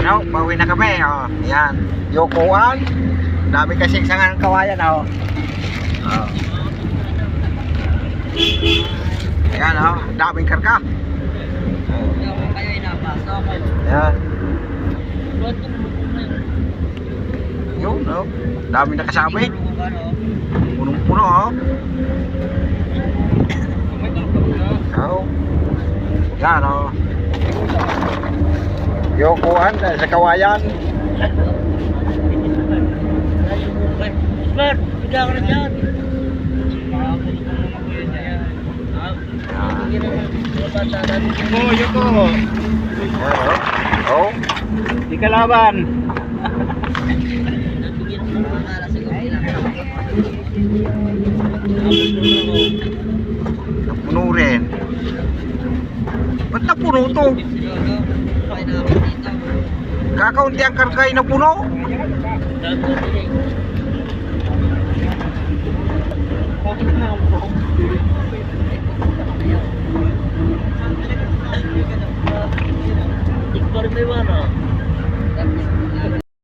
oh, bawi na kami, oh. Yan, Yokoan. Dami kasing sangan kawayan, oh. Oh. Yan, oh, daming karga. Kayo inapasok. Yan. Yun, oh. Dami na kasabi. Punong-puno, oh. Oh. Yan, oh. Yokoan sa kawayan. Bert, bigla ka na dyan. Yoko. Yan, oh. Oh. Di kalaban. Napuno rin. Ba't napuno to? Kakaunti ang kargay na puno? Tikbar may wala.